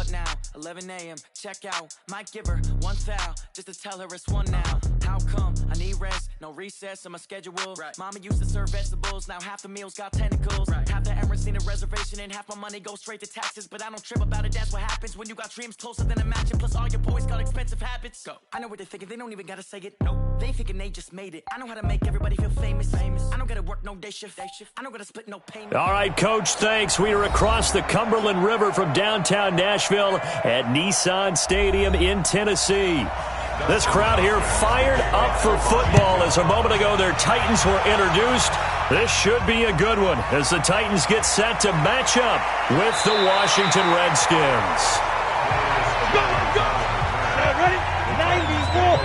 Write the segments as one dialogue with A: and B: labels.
A: What now? 11 a.m. Check out. Might give her one foul just to tell her it's one now. How come? I need rest. No recess on my schedule. Right. Mama used to serve vegetables. Now half the meals got tentacles. Right. Half the errands need a reservation and half my money goes straight to taxes. But I don't trip about it. That's what happens when you got dreams closer than a mansion. Plus all your boys got expensive habits. Go. I know what they're thinking. They don't even gotta say it. No. They thinking they just made it. I know how to make everybody feel famous. I don't gotta work no day shift. I don't gotta split no payment.
B: All right, Coach, thanks. We are across the Cumberland River from downtown Nashville at Nissan Stadium in Tennessee. This crowd here fired up for football as a moment ago their Titans were introduced. This should be a good one as the Titans get set to match up with the Washington Redskins.
C: Go, go! Ready? 90s ball.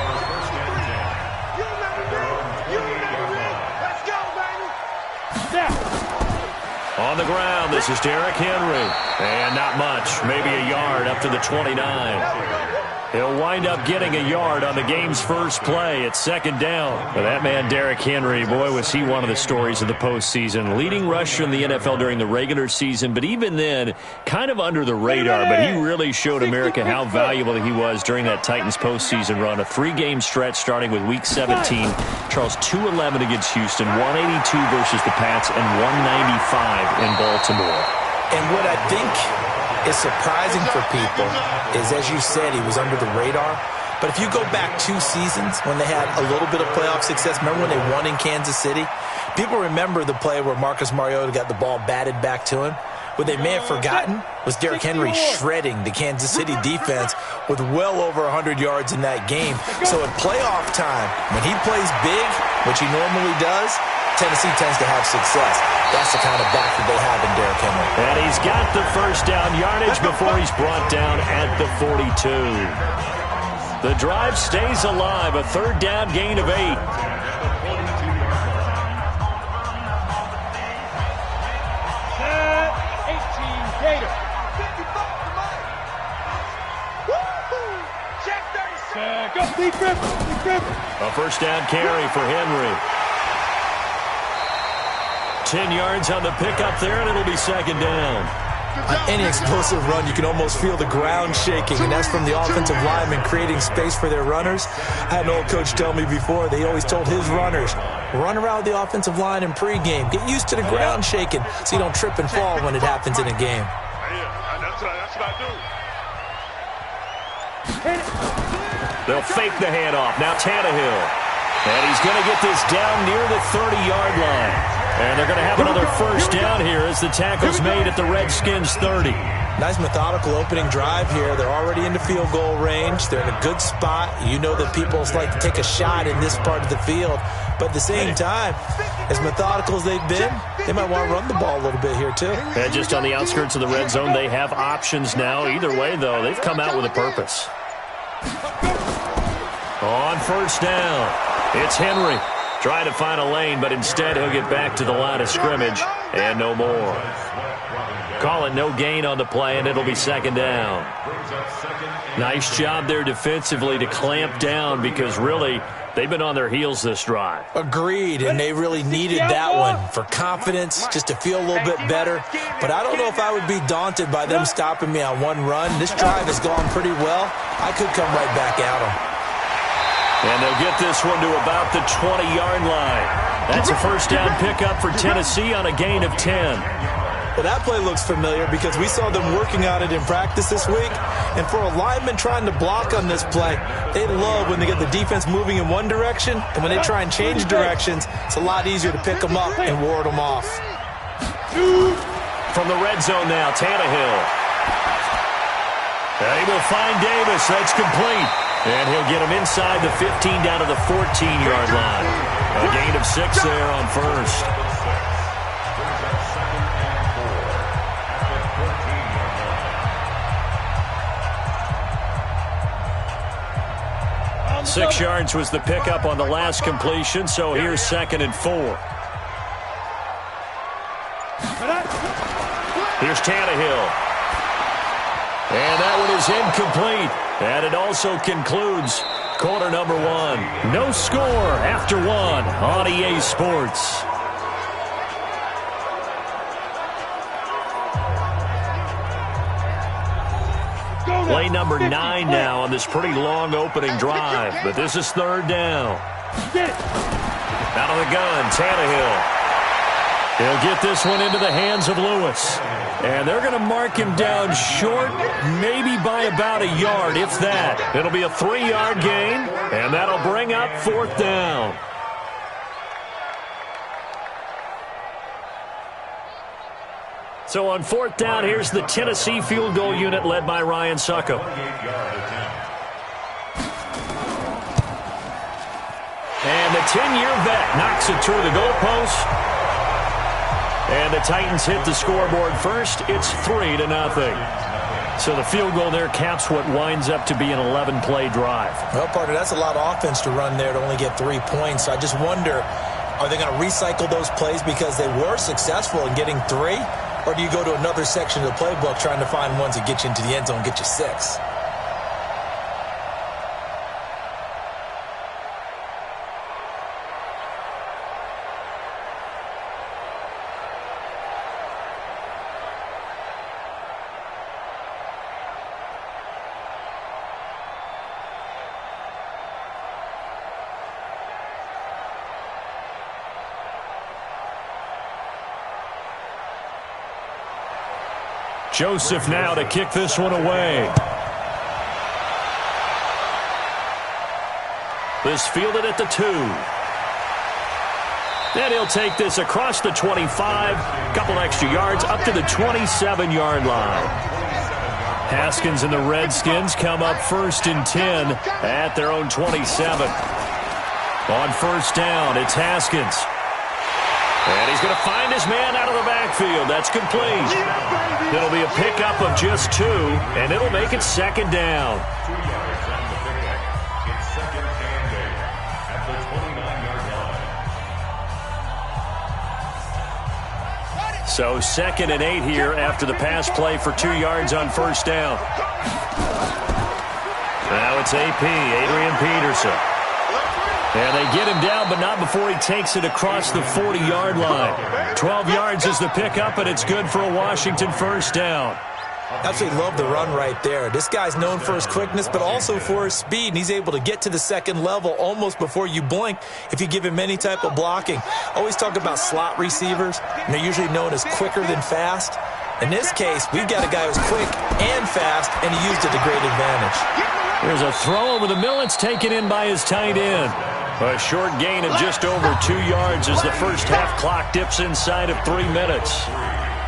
B: On the ground, this is Derrick Henry. And not much, maybe a yard up to the 29. He'll wind up getting a yard on the game's first play at second down. But that man, Derrick Henry, boy, was he one of the stories of the postseason. Leading rusher in the NFL during the regular season, but even then, kind of under the radar. But he really showed America how valuable he was during that Titans postseason run. A 3-game stretch starting with Week 17. Charles, 2-11 against Houston, 182 versus the Pats, and 195 in Baltimore.
D: And what I think is surprising for people is, as you said, he was under the radar. But if you go back 2 seasons when they had a little bit of playoff success, remember when they won in Kansas City? People remember the play where Marcus Mariota got the ball batted back to him. What they may have forgotten was Derrick Henry shredding the Kansas City defense with well over 100 yards in that game. So at playoff time, when he plays big, which he normally does, Tennessee tends to have success. That's the kind of back that they have in Derrick Henry.
B: And he's got the first down yardage before he's brought down at the 42. The drive stays alive, a third down gain of 8.
C: 18 Gator. Go, Steve Griffin.
B: A first down carry for Henry. 10 yards on the pickup there, and it'll be second down.
D: On any explosive run, you can almost feel the ground shaking, and that's from the offensive linemen creating space for their runners. I had an old coach tell me before, they always told his runners, run around the offensive line in pregame. Get used to the ground shaking so you don't trip and fall when it happens in a game.
C: That's what I do.
B: They'll fake the handoff. Now Tannehill. And he's going to get this down near the 30-yard line. And they're going to have another first down here as the tackle's made at the Redskins 30.
D: Nice methodical opening drive here. They're already into field goal range. They're in a good spot. You know that people like to take a shot in this part of the field. But at the same time, as methodical as they've been, they might want to run the ball a little bit here too.
B: And just on the outskirts of the red zone, they have options now. Either way, though, they've come out with a purpose. On first down, it's Henry. Trying to find a lane, but instead he'll get back to the line of scrimmage and no more. Call it no gain on the play, and it'll be second down. Nice job there defensively to clamp down because really they've been on their heels this drive.
D: Agreed, and they really needed that one for confidence, just to feel a little bit better. But I don't know if I would be daunted by them stopping me on one run. This drive has gone pretty well. I could come right back at them.
B: And they'll get this one to about the 20-yard line. That's a first down pickup for Tennessee on a gain of 10.
D: Well, that play looks familiar because we saw them working on it in practice this week. And for a lineman trying to block on this play, they love when they get the defense moving in one direction. And when they try and change directions, it's a lot easier to pick them up and ward them off.
B: From the red zone now, Tannehill. They will find Davis. That's complete. And he'll get him inside the 15 down to the 14-yard line. A gain of 6 there on first. Six yards was the pickup on the last completion, so here's 2nd and 4. Here's Tannehill. And that one is incomplete. And it also concludes quarter number 1. No score after 1 on EA Sports. Play number 9 now on this pretty long opening drive. But this is third down. Out of the gun, Tannehill. He'll get this one into the hands of Lewis. And they're going to mark him down short, maybe by about a yard, if that. It'll be a 3-yard gain, and that'll bring up fourth down. So on fourth down, here's the Tennessee field goal unit led by Ryan Succop. And the 10-year vet knocks it through the goalpost. And the Titans hit the scoreboard first. It's 3-0. So the field goal there caps what winds up to be an 11-play drive.
D: Well, partner, that's a lot of offense to run there to only get 3 points. So I just wonder, are they going to recycle those plays because they were successful in getting 3? Or do you go to another section of the playbook trying to find ones that get you into the end zone and get you 6?
B: Joseph now to kick this one away. This fielded at the 2. Then he'll take this across the 25, couple extra yards up to the 27-yard line. Haskins and the Redskins come up first and 10 at their own 27. On first down, it's Haskins. And he's going to find his man out of the backfield. That's complete. It'll be a pickup of just 2, and it'll make it second down. So 2nd and 8 here after the pass play for 2 yards on first down. Now it's AP, Adrian Peterson. And they get him down, but not before he takes it across the 40-yard line. 12 yards is the pickup, and it's good for a Washington first down.
D: Absolutely love the run right there. This guy's known for his quickness, but also for his speed, and he's able to get to the second level almost before you blink if you give him any type of blocking. Always talk about slot receivers, and they're usually known as quicker than fast. In this case, we've got a guy who's quick and fast, and he used it to great advantage.
B: There's a throw over the middle. It's taken in by his tight end. A short gain of just over 2 yards as the first half clock dips inside of 3 minutes.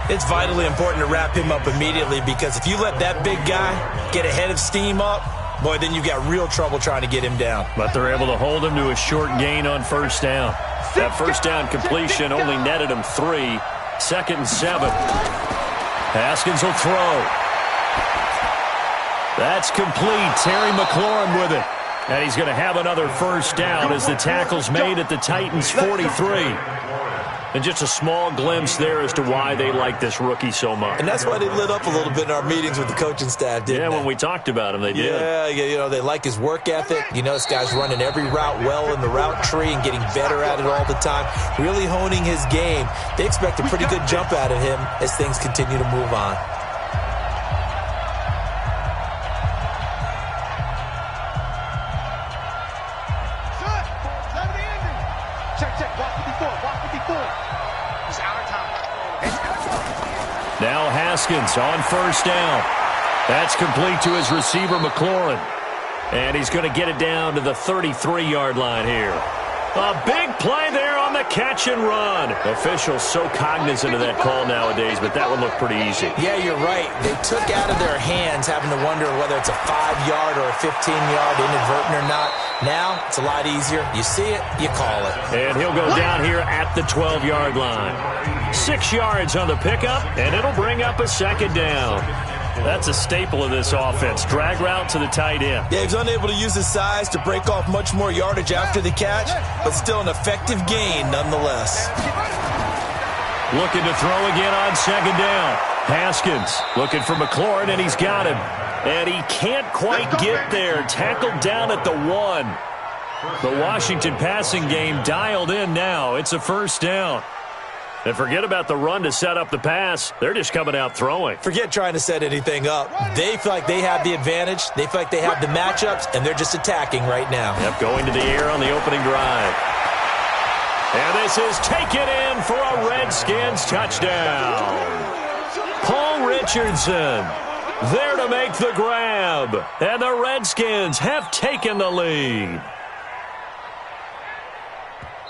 D: It's vitally important to wrap him up immediately because if you let that big guy get ahead of steam up, boy, then you've got real trouble trying to get him down.
B: But they're able to hold him to a short gain on first down. That first down completion only netted him 3. 2nd and 7. Haskins will throw. That's complete. Terry McLaurin with it. And he's going to have another first down as the tackle's made at the Titans' 43. And just a small glimpse there as to why they like this rookie so much.
D: And that's why they lit up a little bit in our meetings with the coaching staff, didn't they?
B: When we talked about him, they did.
D: Yeah, you know, they like his work ethic. You know, this guy's running every route well in the route tree and getting better at it all the time, really honing his game. They expect a pretty good jump out of him as things continue to move on.
B: Now Haskins on first down. That's complete to his receiver, McLaurin. And he's going to get it down to the 33-yard line here. A big play there on the catch and run. Officials so cognizant of that call nowadays, but that one looked pretty easy.
D: Yeah, you're right. They took out of their hands having to wonder whether it's a 5-yard or a 15-yard inadvertent or not. Now, it's a lot easier. You see it, you call it.
B: And he'll go down here at the 12-yard line. 6 yards on the pickup, and it'll bring up a second down. That's a staple of this offense. Drag route to the tight end.
D: Yeah, he's unable to use his size to break off much more yardage after the catch, but still an effective gain nonetheless.
B: Looking to throw again on second down. Haskins looking for McLaurin, and he's got him. And he can't quite get there. Tackled down at the 1. The Washington passing game dialed in now. It's a first down. And forget about the run to set up the pass. They're just coming out throwing.
D: Forget trying to set anything up. They feel like they have the advantage. They feel like they have the matchups, and they're just attacking right now.
B: Yep, going to the air on the opening drive. And this is taken in for a Redskins touchdown. Paul Richardson there to make the grab. And the Redskins have taken the lead.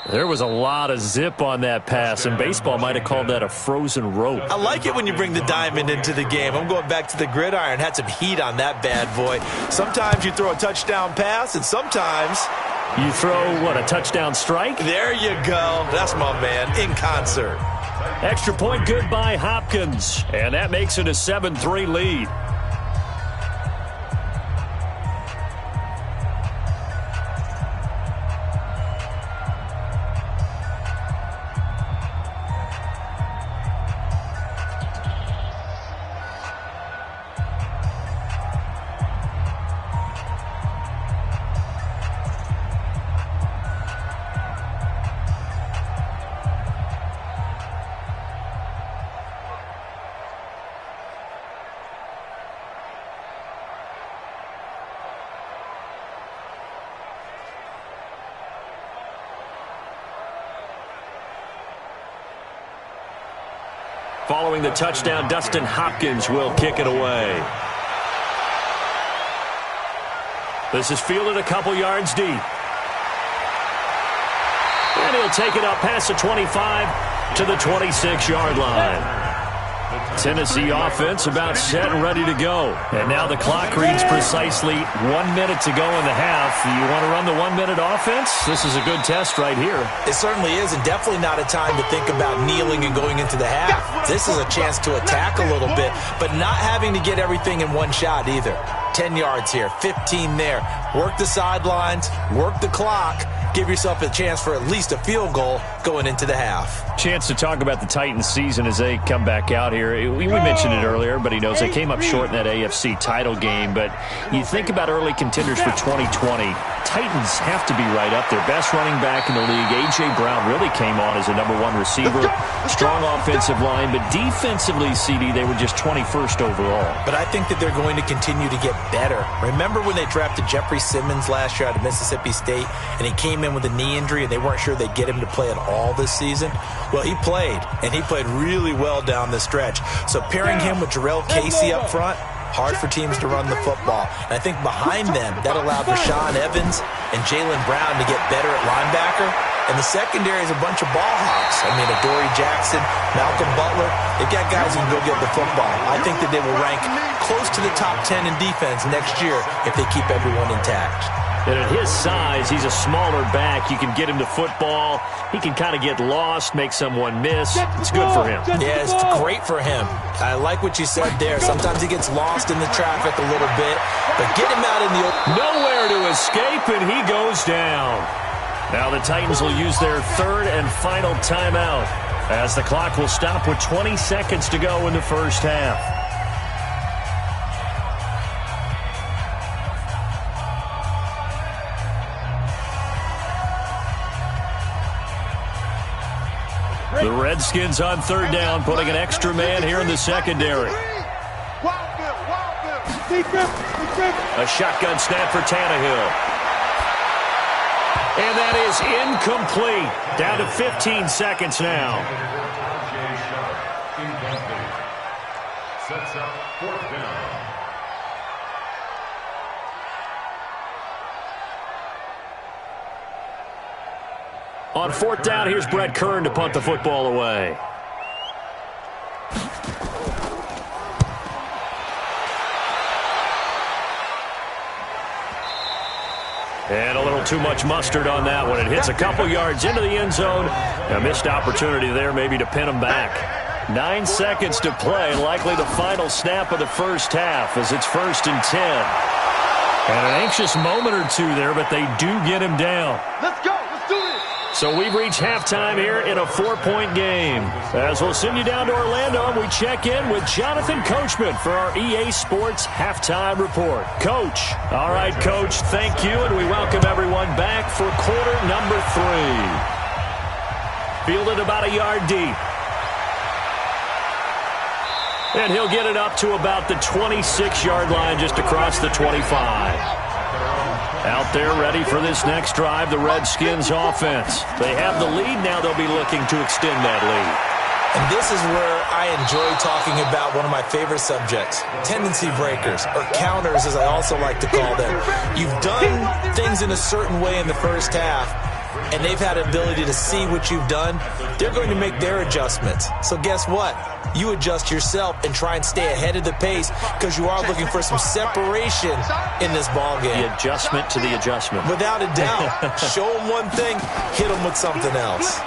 B: There was a lot of zip on that pass, and baseball might have called that a frozen rope.
D: I like it when you bring the diamond into the game. I'm going back to the gridiron. Had some heat on that bad boy. Sometimes you throw a touchdown pass, and sometimes
B: you throw, what, a touchdown strike?
D: There you go. That's my man, in concert.
B: Extra point good by Hopkins, and that makes it a 7-3 lead. Following the touchdown, Dustin Hopkins will kick it away. This is fielded a couple yards deep. And he'll take it up past the 25 to the 26-yard line. Tennessee offense about set and ready to go. And now the clock reads precisely 1 minute to go in the half. You want to run the 1 minute offense? This is a good test right here.
D: It certainly is, and definitely not a time to think about kneeling and going into the half. This is a chance to attack a little bit, but not having to get everything in one shot either. 10 yards here, 15 there. Work the sidelines, work the clock. Give yourself a chance for at least a field goal going into the half.
B: Chance to talk about the Titans season as they come back out here. We mentioned it earlier, but he knows they came up short in that AFC title game. But you think about early contenders for 2020, Titans have to be right up there. Best running back in the league. A.J. Brown really came on as a #1 receiver. Strong offensive line, but defensively, CD, they were just 21st overall.
D: But I think that they're going to continue to get better. Remember when they drafted Jeffrey Simmons last year out of Mississippi State, and he came in with a knee injury, and they weren't sure they'd get him to play at all this season? Well, he played, and he played really well down the stretch. So pairing him with Jarrell Casey up front, hard for teams to run the football. And I think behind them, that allowed Rashaan Evans and Jaylen Brown to get better at linebacker. And the secondary is a bunch of ball hawks. I mean, Adoree Jackson, Malcolm Butler, they've got guys who can go get the football. I think that they will rank close to the top 10 in defense next year if they keep everyone intact.
B: And at his size, he's a smaller back. You can get him to football. He can kind of get lost, make someone miss. It's good for him.
D: Yeah, it's great for him. I like what you said there. Sometimes he gets lost in the traffic a little bit, but get him out in the open.
B: Nowhere to escape, and he goes down. Now the Titans will use their third and final timeout as the clock will stop with 20 seconds to go in the first half. The Redskins on third down, putting an extra man here in the secondary. A shotgun snap for Tannehill. And that is incomplete. Down to 15 seconds now. Sets up fourth down. On fourth down, here's Brett Kern to punt the football away. And a little too much mustard on that one. It hits a couple yards into the end zone. A missed opportunity there maybe to pin him back. 9 seconds to play, likely the final snap of the first half as it's 1st and 10. And an anxious moment or two there, but they do get him down.
C: Let's go. Let's do this.
B: So we've reached halftime here in a 4-point game. As we'll send you down to Orlando, and we check in with Jonathan Coachman for our EA Sports Halftime Report. Coach. All right, Coach, thank you, and we welcome everyone back for quarter number 3. Fielded about a yard deep. And he'll get it up to about the 26-yard line just across the 25. Out there ready for this next drive, the Redskins offense. They have the lead. Now they'll be looking to extend that lead.
D: And this is where I enjoy talking about one of my favorite subjects, tendency breakers, or counters as I also like to call them. You've done things in a certain way in the first half, and they've had ability to see what you've done. They're going to make their adjustments. So guess what? You adjust yourself and try and stay ahead of the pace because you are looking for some separation in this ballgame.
B: The adjustment to the adjustment.
D: Without a doubt. Show them one thing, hit them with something else.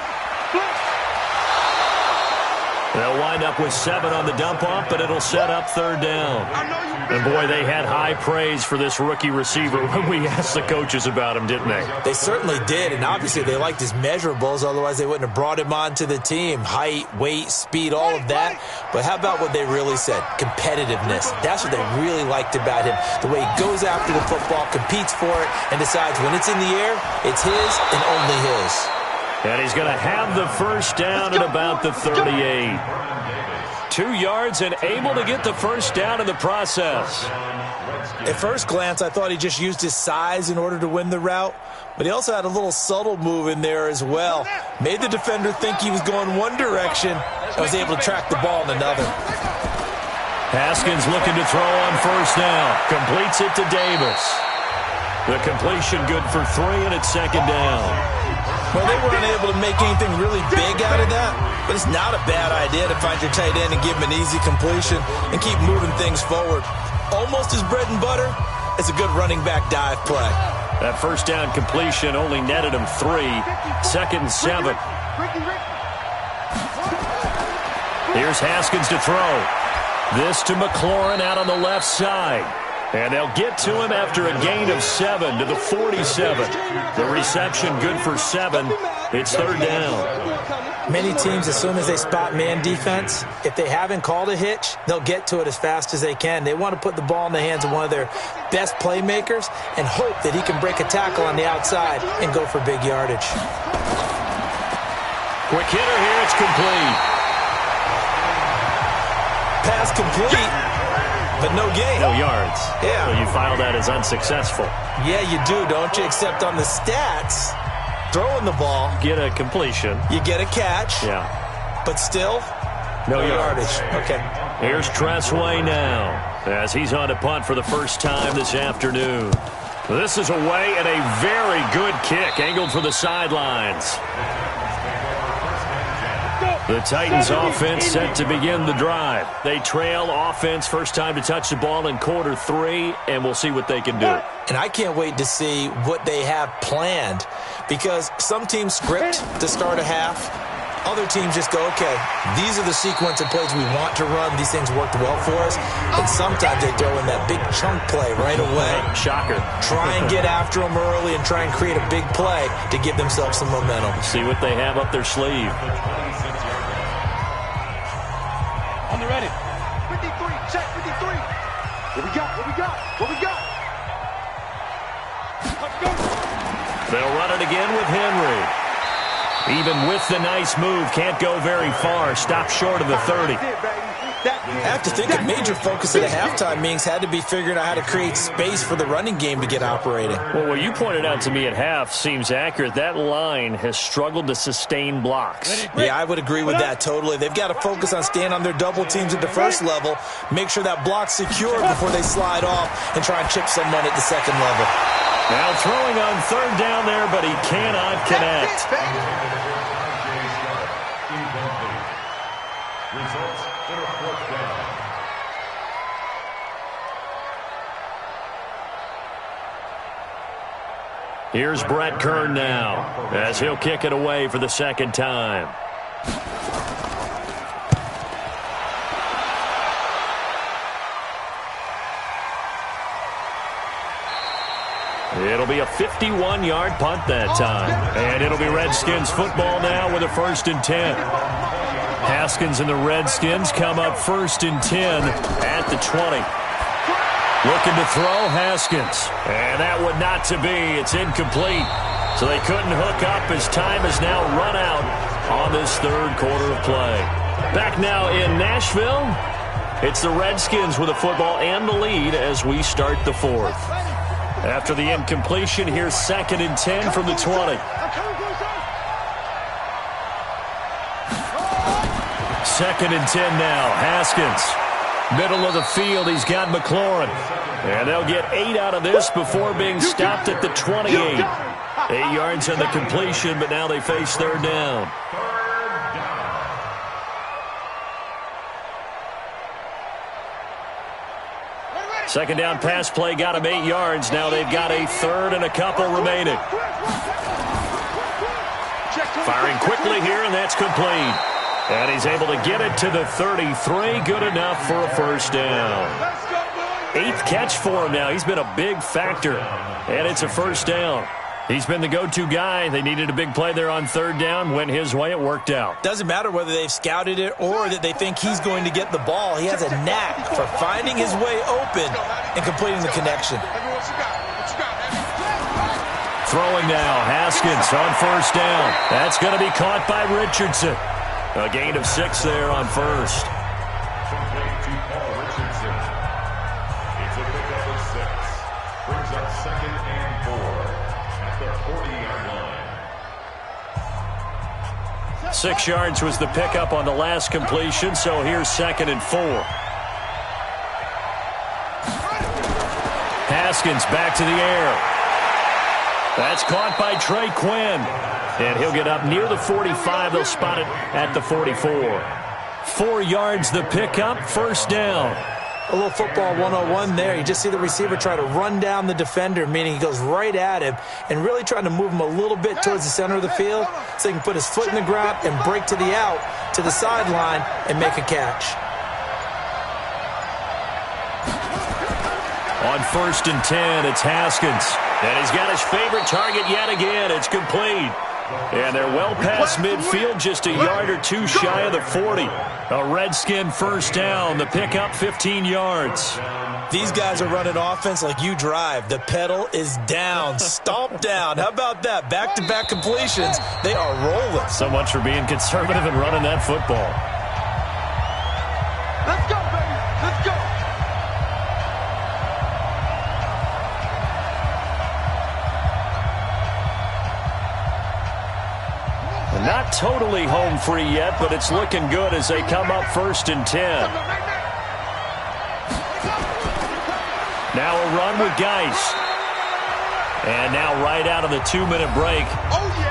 B: They'll wind up with 7 on the dump-off, but it'll set up third down. And, boy, they had high praise for this rookie receiver when we asked the coaches about him, didn't they?
D: They certainly did, and obviously they liked his measurables. Otherwise, they wouldn't have brought him onto the team. Height, weight, speed, all of that. But how about what they really said? Competitiveness. That's what they really liked about him. The way he goes after the football, competes for it, and decides when it's in the air, it's his and only his.
B: And he's going to have the first down at about the 38. 2 yards and able to get the first down in the process.
D: At first glance, I thought he just used his size in order to win the route, but he also had a little subtle move in there as well. Made the defender think he was going one direction and was able to track the ball in another.
B: Haskins looking to throw on first down. Completes it to Davis. The completion good for 3, and it's second down.
D: Well, they weren't able to make anything really big out of that, but it's not a bad idea to find your tight end and give him an easy completion and keep moving things forward. Almost as bread and butter as a good running back dive play.
B: That first down completion only netted him 3. Second and 7. Here's Haskins to throw. This to McLaurin out on the left side. And they'll get to him after a gain of 7 to the 47. The reception good for 7. It's third down.
D: Many teams, as soon as they spot man defense, if they haven't called a hitch, they'll get to it as fast as they can. They want to put the ball in the hands of one of their best playmakers and hope that he can break a tackle on the outside and go for big yardage.
B: Quick hitter here. It's complete.
D: Pass complete. But no gain.
B: No yards.
D: Yeah.
B: So you file that as unsuccessful.
D: Yeah, you do, don't you? Except on the stats, throwing the ball.
B: Get a completion.
D: You get a catch.
B: Yeah.
D: But still,
B: no yardage.
D: Okay.
B: Here's Tressway now as he's on to punt for the first time this afternoon. This is away and a very good kick angled for the sidelines. The Titans offense set to begin the drive. They trail offense first time to touch the ball in quarter 3, and we'll see what they can do.
D: And I can't wait to see what they have planned because some teams script to start a half. Other teams just go, okay, these are the sequence of plays we want to run. These things worked well for us. And sometimes they throw in that big chunk play right away.
B: Shocker.
D: Try and get after them early and try and create a big play to give themselves some momentum.
B: See what they have up their sleeve.
C: On the ready. 53, check 53. What we got? What we got? What we got? Let's go.
B: They'll run it again with Henry. Even with the nice move, can't go very far. Stop short of the 30.
D: I have to think a major focus at a halftime meetings had to be figuring out how to create space for the running game to get operating.
B: Well, what you pointed out to me at half seems accurate. That line has struggled to sustain blocks.
D: Yeah, I would agree with that totally. They've got to focus on staying on their double teams at the first level, make sure that block's secure before they slide off and try and chip someone at the second level.
B: Now throwing on third down there, but he cannot connect. Here's Brett Kern now as he'll kick it away for the second time. It'll be a 51-yard punt that time. And it'll be Redskins football now with a 1st and 10. Haskins and the Redskins come up 1st and 10 at the 20. Looking to throw, Haskins. And that would not to be. It's incomplete. So they couldn't hook up as time has now run out on this third quarter of play. Back now in Nashville, It's the Redskins with the football and the lead as we start the fourth. After the incompletion, here's 2nd and 10 from the 20. 2nd and 10 now. Haskins. Middle of the field, he's got McLaurin. And they'll get 8 out of this before being stopped at the 28. 8 yards on the completion, but now they face 3rd down. Second down pass play got him 8 yards. Now they've got a 3rd and a couple remaining. Firing quickly here, and that's complete. And he's able to get it to the 33. Good enough for a 1st down. 8th catch for him now. He's been a big factor. And it's a 1st down. He's been the go-to guy. They needed a big play there on 3rd down. Went his way. It worked out.
D: Doesn't matter whether they've scouted it or that they think he's going to get the ball. He has a knack for finding his way open and completing the connection.
B: Throwing now. Haskins on 1st down. That's going to be caught by Richardson. A gain of 6 there on 1st.
E: It's a pickup of 6. Brings up 2nd and 4 at the 40-yard line.
B: 6 yards was the pickup on the last completion, so here's 2nd and 4. Haskins back to the air. That's caught by Trey Quinn. And he'll get up near the 45. They'll spot it at the 44. 4 yards the pickup, 1st down.
D: A little football 101 there. You just see the receiver try to run down the defender, meaning he goes right at him and really trying to move him a little bit towards the center of the field so he can put his foot in the ground and break to the out, to the sideline, and make a catch.
B: On 1st and 10, it's Haskins. And he's got his favorite target yet again. It's complete. And they're well past midfield, just a yard or 2 shy of the 40. A Redskin 1st down. The pickup 15 yards.
D: These guys are running offense like you drive. The pedal is down, stomp down. How about that? Back-to-back completions. They are rolling.
B: So much for being conservative and running that football.
C: Let's go, baby. Let's go.
B: Not totally home free yet, but it's looking good as they come up 1st and 10. Now a run with Geis. And now right out of the 2-minute break,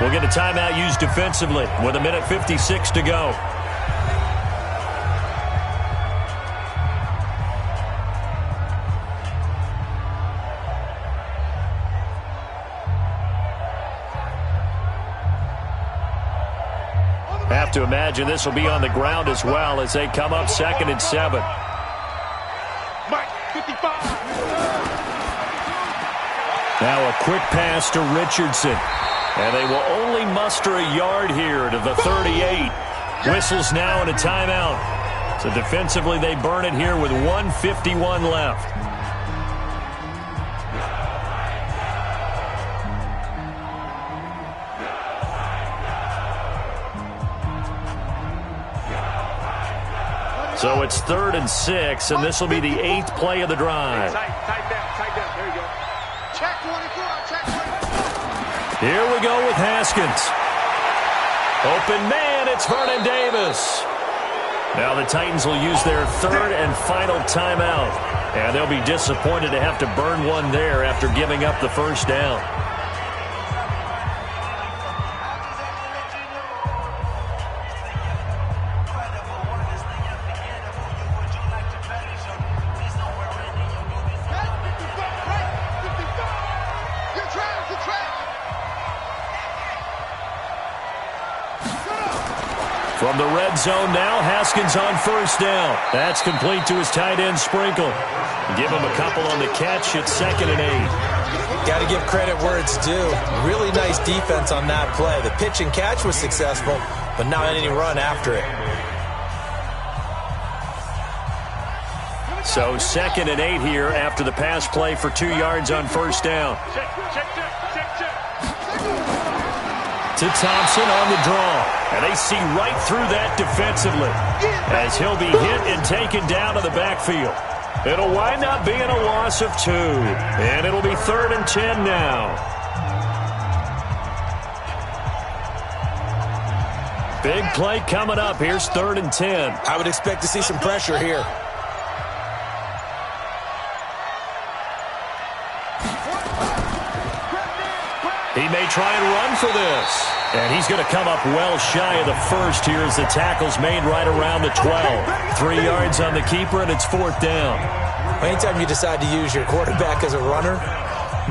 B: we'll get a timeout used defensively with 1:56 to go. Have to imagine this will be on the ground as well as they come up 2nd and 7.
C: Mike, 55.
B: Now a quick pass to Richardson. And they will only muster a yard here to the 38. Whistles now and a timeout. So defensively they burn it here with 1:51 left. So it's 3rd and 6, and this will be the 8th play of the drive.
C: Tight down. There you go. Check 24, check 24.
B: Here we go with Haskins. Open man, it's Vernon Davis. Now the Titans will use their 3rd and final timeout. And they'll be disappointed to have to burn one there after giving up the 1st down. From the red zone now, Haskins on 1st down. That's complete to his tight end, Sprinkle. Give him a couple on the catch. It's 2nd and 8.
D: Got to give credit where it's due. Really nice defense on that play. The pitch and catch was successful, but not any run after it.
B: So 2nd and 8 here after the pass play for 2 yards on 1st down. To Thompson on the draw. And they see right through that defensively as he'll be hit and taken down to the backfield. It'll wind up being a loss of 2. And it'll be 3rd and 10 now. Big play coming up. Here's 3rd and 10.
D: I would expect to see some pressure here.
B: He may try and run for this. And he's going to come up well shy of the first here as the tackle's made right around the 12. 3 yards on the keeper, and it's 4th down.
D: Anytime you decide to use your quarterback as a runner,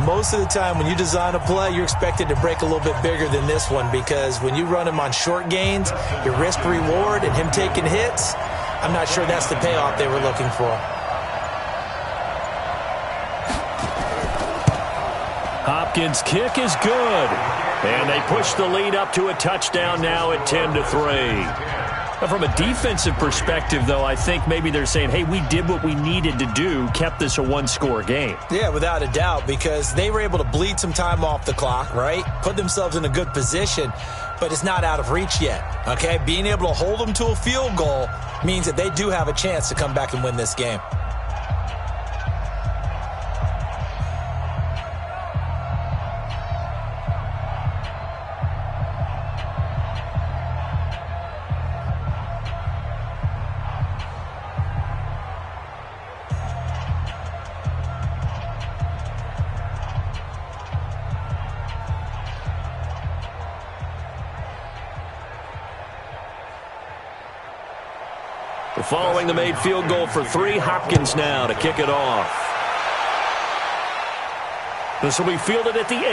D: most of the time when you design a play, you're expected to break a little bit bigger than this one, because when you run him on short gains, your risk-reward and him taking hits, I'm not sure that's the payoff they were looking for.
B: Hopkins' kick is good. And they push the lead up to a touchdown now at 10-3. From a defensive perspective, though, I think maybe they're saying, hey, we did what we needed to do, kept this a one-score game.
D: Yeah, without a doubt, because they were able to bleed some time off the clock, right? Put themselves in a good position, but it's not out of reach yet, okay? Being able to hold them to a field goal means that they do have a chance to come back and win this game.
B: Following the made field goal for 3, Hopkins now to kick it off. This will be fielded at the 8.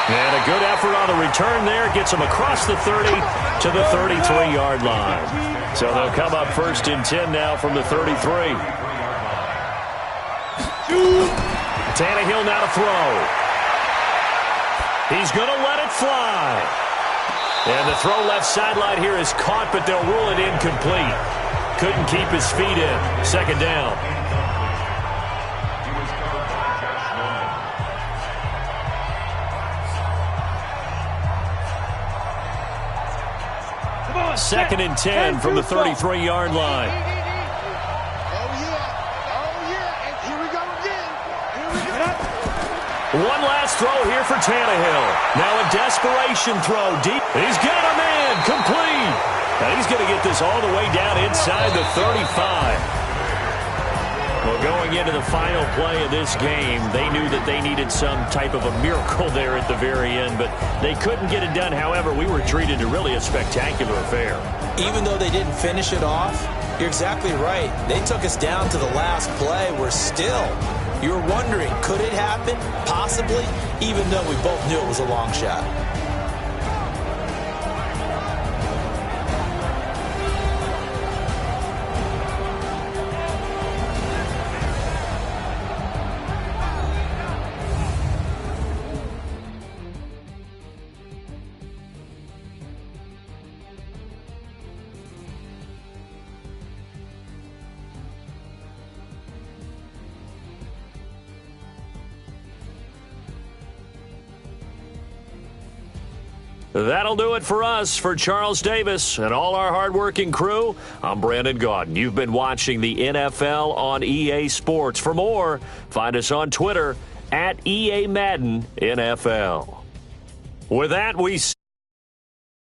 B: And a good effort on the return there. Gets him across the 30 to the 33-yard line. So they'll come up 1st and 10 now from the 33. Tannehill now to throw. He's going to let it fly. And the throw left sideline here is caught, but they'll rule it incomplete. Couldn't keep his feet in. 2nd down.
C: Come on,
B: 2nd and 10 from the 33-yard line.
C: Oh, yeah. And here we go again.
B: One last throw here for Tannehill. Now a desperation throw deep. He's got a man complete. And he's going to get this all the way down inside the 35. Well, going into the final play of this game, they knew that they needed some type of a miracle there at the very end, but they couldn't get it done. However, we were treated to really a spectacular affair.
D: Even though they didn't finish it off, you're exactly right. They took us down to the last play. We're still... You're wondering, could it happen? Possibly, even though we both knew it was a long shot.
B: That'll do it for us. For Charles Davis and all our hardworking crew, I'm Brandon Gaudin. You've been watching the NFL on EA Sports. For more, find us on Twitter @EA Madden NFL. With that, we